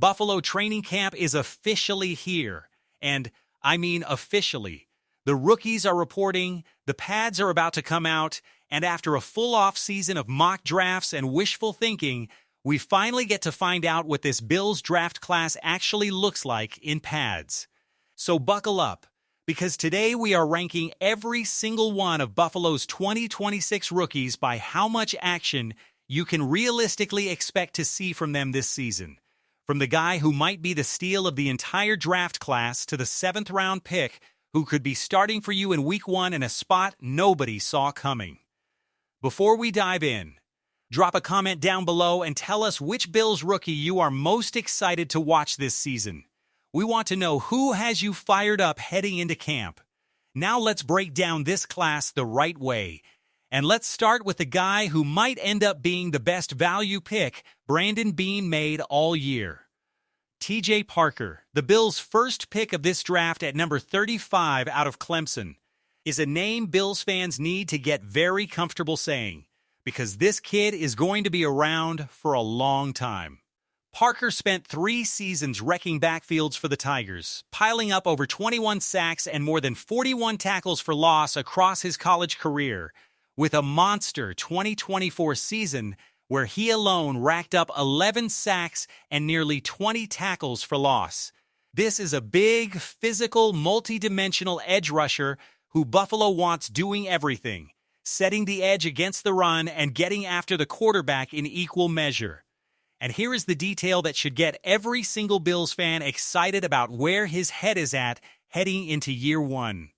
Buffalo training camp is officially here. And I mean officially. The rookies are reporting, the pads are about to come out, and after a full off-season of mock drafts and wishful thinking, we finally get to find out what this Bills draft class actually looks like in pads. So buckle up, because today we are ranking every single one of Buffalo's 2026 rookies by how much action you can realistically expect to see from them this season. From the guy who might be the steal of the entire draft class to the 7th-round pick who could be starting for you in Week 1 in a spot nobody saw coming. Before we dive in, drop a comment down below and tell us which Bills rookie you are most excited to watch this season. We want to know who has you fired up heading into camp. Now let's break down this class the right way. And let's start with the guy who might end up being the best value pick Brandon Beane made all year. TJ Parker, the Bills' first pick of this draft at number 35 out of Clemson, is a name Bills fans need to get very comfortable saying, because this kid is going to be around for a long time. Parker spent 3 seasons wrecking backfields for the Tigers, piling up over 21 sacks and more than 41 tackles for loss across his college career, with a monster 2024 season where he alone racked up 11 sacks and nearly 20 tackles for loss. This is a big, physical, multi-dimensional edge rusher who Buffalo wants doing everything, setting the edge against the run and getting after the quarterback in equal measure. And here is the detail that should get every single Bills fan excited about where his head is at heading into year 1.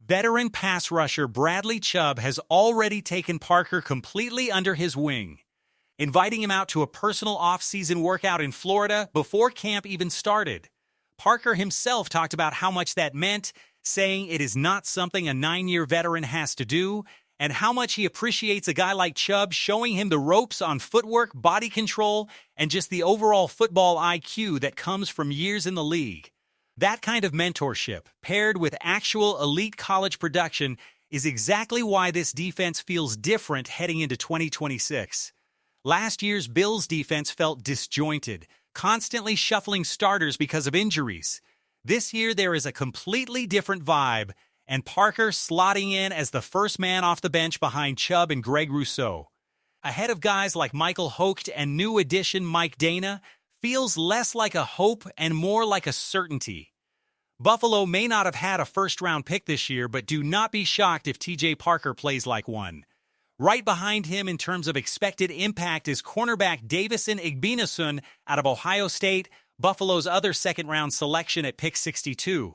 Veteran pass rusher Bradley Chubb has already taken Parker completely under his wing, inviting him out to a personal off-season workout in Florida before camp even started. Parker himself talked about how much that meant, saying it is not something a 9-year veteran has to do, and how much he appreciates a guy like Chubb showing him the ropes on footwork, body control, and just the overall football IQ that comes from years in the league. That kind of mentorship, paired with actual elite college production, is exactly why this defense feels different heading into 2026. Last year's Bills defense felt disjointed, constantly shuffling starters because of injuries. This year there is a completely different vibe, and Parker slotting in as the first man off the bench behind Chubb and Greg Rousseau. Ahead of guys like Michael Hoke and new addition Mike Dana, feels less like a hope and more like a certainty. Buffalo may not have had a first-round pick this year, but do not be shocked if TJ Parker plays like one. Right behind him in terms of expected impact is cornerback Davison Igbinosun out of Ohio State, Buffalo's other second-round selection at pick 62.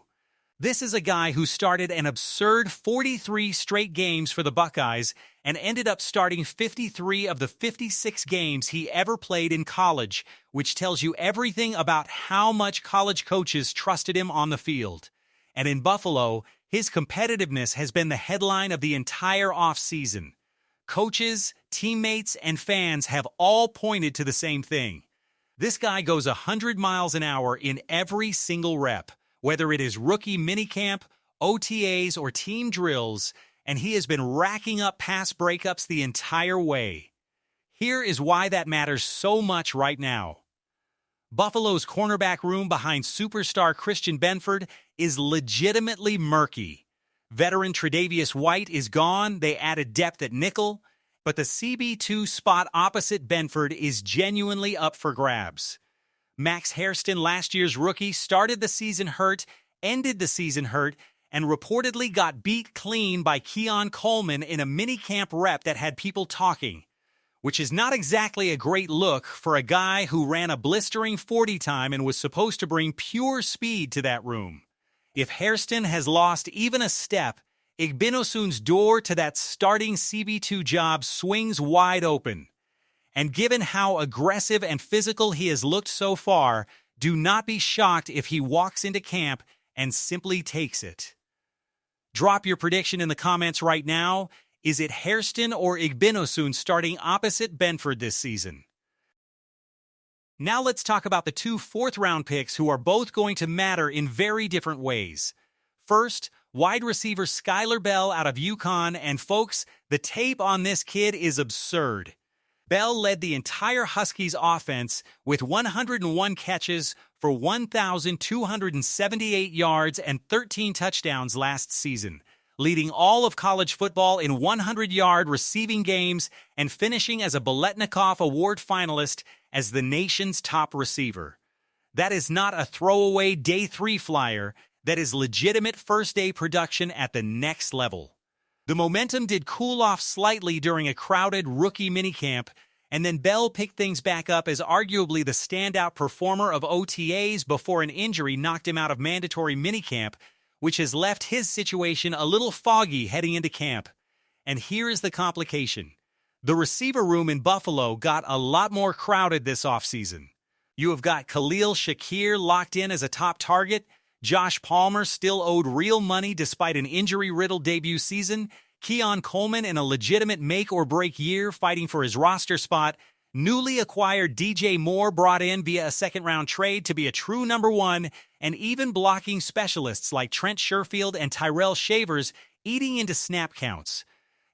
This is a guy who started an absurd 43 straight games for the Buckeyes and ended up starting 53 of the 56 games he ever played in college, which tells you everything about how much college coaches trusted him on the field. And in Buffalo, his competitiveness has been the headline of the entire offseason. Coaches, teammates, and fans have all pointed to the same thing. This guy goes 100 miles an hour in every single rep, whether it is rookie minicamp, OTAs, or team drills, and he has been racking up pass breakups the entire way. Here is why that matters so much right now. Buffalo's cornerback room behind superstar Christian Benford is legitimately murky. Veteran Tre'Davious White is gone, they added depth at nickel, but the CB2 spot opposite Benford is genuinely up for grabs. Max Hairston, last year's rookie, started the season hurt, ended the season hurt, and reportedly got beat clean by Keon Coleman in a minicamp rep that had people talking, which is not exactly a great look for a guy who ran a blistering 40 time and was supposed to bring pure speed to that room. If Hairston has lost even a step, Igbinosun's door to that starting CB2 job swings wide open. And given how aggressive and physical he has looked so far, do not be shocked if he walks into camp and simply takes it. Drop your prediction in the comments right now. Is it Hairston or Igbinosun starting opposite Benford this season? Now let's talk about the 2 fourth-round picks who are both going to matter in very different ways. First, wide receiver Skyler Bell out of UConn, and folks, the tape on this kid is absurd. Bell led the entire Huskies offense with 101 catches for 1,278 yards and 13 touchdowns last season, leading all of college football in 100-yard receiving games and finishing as a Biletnikoff Award finalist as the nation's top receiver. That is not a throwaway day 3 flyer. That is legitimate first-day production at the next level. The momentum did cool off slightly during a crowded rookie minicamp, and then Bell picked things back up as arguably the standout performer of OTAs before an injury knocked him out of mandatory minicamp, which has left his situation a little foggy heading into camp. And here is the complication. The receiver room in Buffalo got a lot more crowded this offseason. You have got Khalil Shakir locked in as a top target, Josh Palmer still owed real money despite an injury-riddled debut season, Keon Coleman in a legitimate make-or-break year fighting for his roster spot, newly acquired DJ Moore brought in via a second-round trade to be a true number 1, and even blocking specialists like Trent Sherfield and Tyrell Shavers eating into snap counts.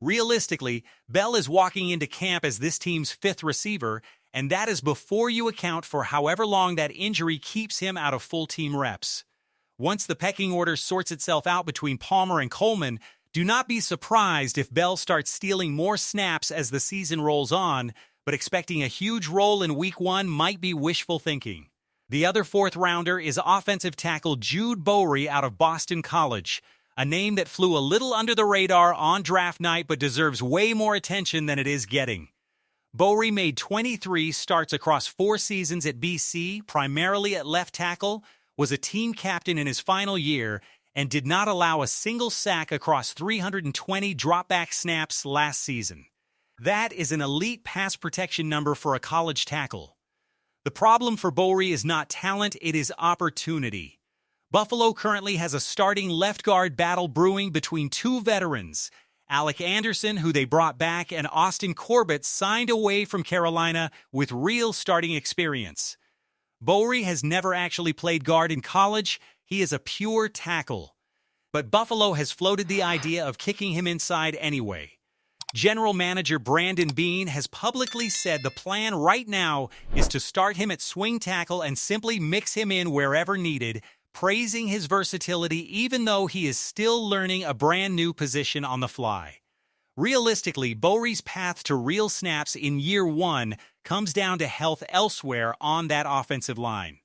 Realistically, Bell is walking into camp as this team's 5th receiver, and that is before you account for however long that injury keeps him out of full-team reps. Once the pecking order sorts itself out between Palmer and Coleman, do not be surprised if Bell starts stealing more snaps as the season rolls on, but expecting a huge role in Week 1 might be wishful thinking. The other 4th rounder is offensive tackle Jude Bowery out of Boston College, a name that flew a little under the radar on draft night but deserves way more attention than it is getting. Bowery made 23 starts across 4 seasons at BC, primarily at left tackle, was a team captain in his final year, and did not allow a single sack across 320 dropback snaps last season. That is an elite pass protection number for a college tackle. The problem for Bowery is not talent, it is opportunity. Buffalo currently has a starting left guard battle brewing between 2 veterans, Alec Anderson, who they brought back, and Austin Corbett, signed away from Carolina with real starting experience. Bowery has never actually played guard in college. He is a pure tackle. But Buffalo has floated the idea of kicking him inside anyway. General Manager Brandon Beane has publicly said the plan right now is to start him at swing tackle and simply mix him in wherever needed, praising his versatility even though he is still learning a brand new position on the fly. Realistically, Bowery's path to real snaps in year 1 comes down to health elsewhere on that offensive line.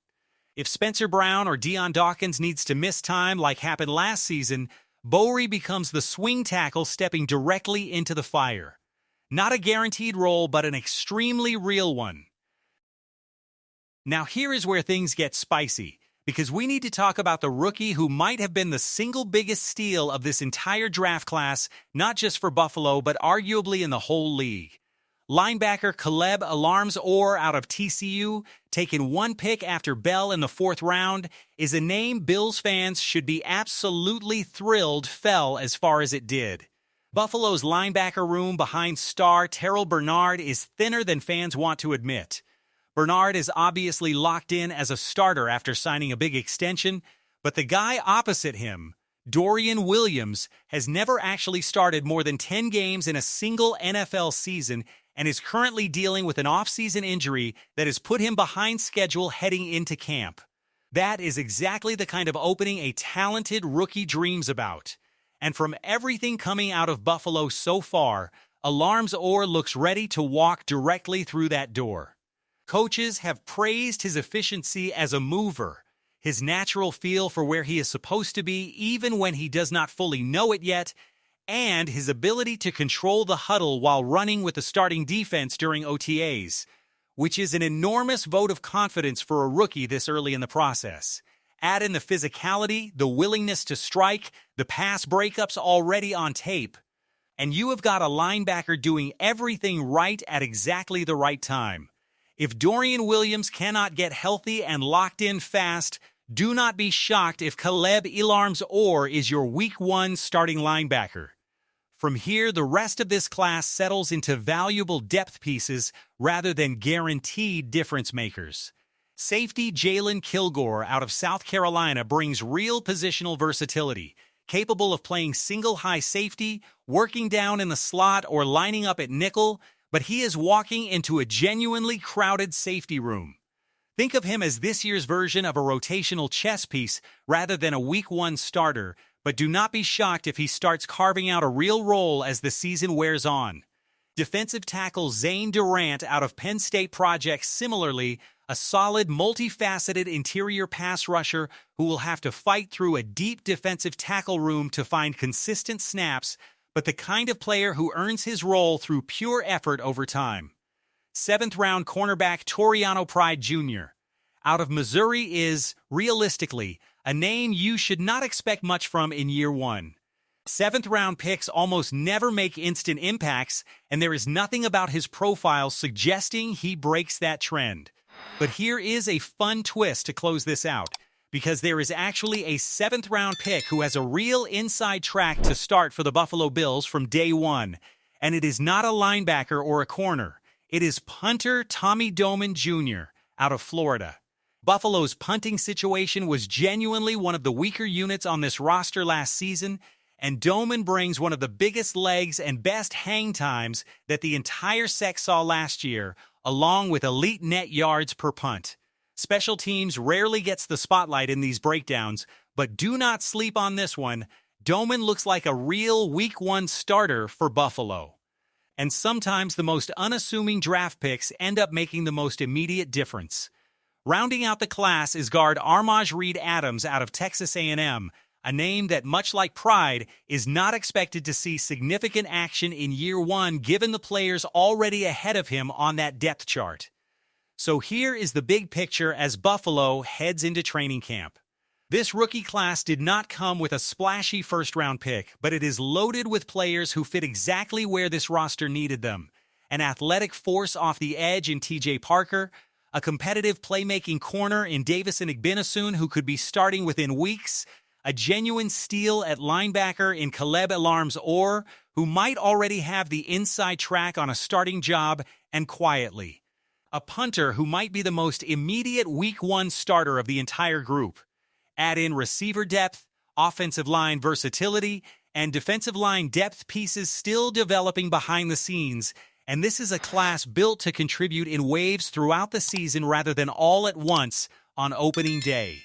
If Spencer Brown or Deion Dawkins needs to miss time like happened last season, Bowery becomes the swing tackle stepping directly into the fire. Not a guaranteed role, but an extremely real one. Now here is where things get spicy, because we need to talk about the rookie who might have been the single biggest steal of this entire draft class, not just for Buffalo, but arguably in the whole league. Linebacker Caleb Alarms-Orr out of TCU, taken 1 pick after Bell in the 4th round, is a name Bills fans should be absolutely thrilled fell as far as it did. Buffalo's linebacker room behind star Terrell Bernard is thinner than fans want to admit. Bernard is obviously locked in as a starter after signing a big extension, but the guy opposite him, Dorian Williams, has never actually started more than 10 games in a single NFL season and is currently dealing with an off-season injury that has put him behind schedule heading into camp. That is exactly the kind of opening a talented rookie dreams about. And from everything coming out of Buffalo so far, Alarms-Orr looks ready to walk directly through that door. Coaches have praised his efficiency as a mover, his natural feel for where he is supposed to be even when he does not fully know it yet, and his ability to control the huddle while running with the starting defense during OTAs, which is an enormous vote of confidence for a rookie this early in the process. Add in the physicality, the willingness to strike, the pass breakups already on tape, and you have got a linebacker doing everything right at exactly the right time. If Dorian Williams cannot get healthy and locked in fast, do not be shocked if Caleb Alarms-Orr is your Week 1 starting linebacker. From here, the rest of this class settles into valuable depth pieces rather than guaranteed difference makers. Safety Jalen Kilgore out of South Carolina brings real positional versatility, capable of playing single high safety, working down in the slot, or lining up at nickel, but he is walking into a genuinely crowded safety room. Think of him as this year's version of a rotational chess piece rather than a Week 1 starter, but do not be shocked if he starts carving out a real role as the season wears on. Defensive tackle Zane Durant out of Penn State projects similarly, a solid, multifaceted interior pass rusher who will have to fight through a deep defensive tackle room to find consistent snaps, but the kind of player who earns his role through pure effort over time. 7th-round cornerback Toriano Pride Jr. out of Missouri is, realistically, a name you should not expect much from in year 1. 7th-round picks almost never make instant impacts, and there is nothing about his profile suggesting he breaks that trend. But here is a fun twist to close this out, because there is actually a 7th-round pick who has a real inside track to start for the Buffalo Bills from day 1, and it is not a linebacker or a corner. It is punter Tommy Doman Jr. out of Florida. Buffalo's punting situation was genuinely one of the weaker units on this roster last season, and Doman brings one of the biggest legs and best hang times that the entire sec saw last year, along with elite net yards per punt. Special teams rarely gets the spotlight in these breakdowns, but do not sleep on this one. Doman looks like a real Week 1 starter for Buffalo. And sometimes the most unassuming draft picks end up making the most immediate difference. Rounding out the class is guard Armaj Reed Adams out of Texas A&M, a name that, much like Pride, is not expected to see significant action in year 1 given the players already ahead of him on that depth chart. So here is the big picture as Buffalo heads into training camp. This rookie class did not come with a splashy first-round pick, but it is loaded with players who fit exactly where this roster needed them. An athletic force off the edge in TJ Parker, a competitive playmaking corner in Davison Igbinosun who could be starting within weeks, a genuine steal at linebacker in Caleb Alarms-Orr, who might already have the inside track on a starting job, and quietly, a punter who might be the most immediate Week 1 starter of the entire group. Add in receiver depth, offensive line versatility, and defensive line depth pieces still developing behind the scenes, and this is a class built to contribute in waves throughout the season rather than all at once on opening day.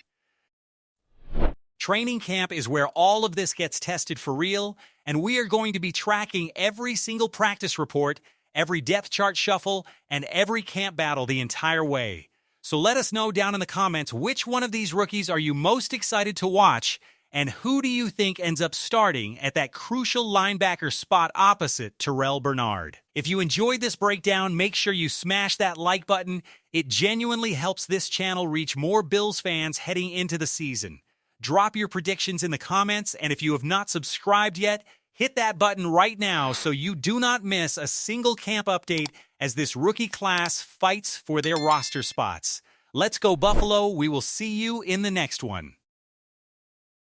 Training camp is where all of this gets tested for real, and we are going to be tracking every single practice report, every depth chart shuffle, and every camp battle the entire way. So let us know down in the comments which one of these rookies are you most excited to watch, and who do you think ends up starting at that crucial linebacker spot opposite Terrell Bernard. If you enjoyed this breakdown, make sure you smash that like button. It genuinely helps this channel reach more Bills fans heading into the season. Drop your predictions in the comments, and if you have not subscribed yet, hit that button right now so you do not miss a single camp update as this rookie class fights for their roster spots. Let's go Buffalo. We will see you in the next one.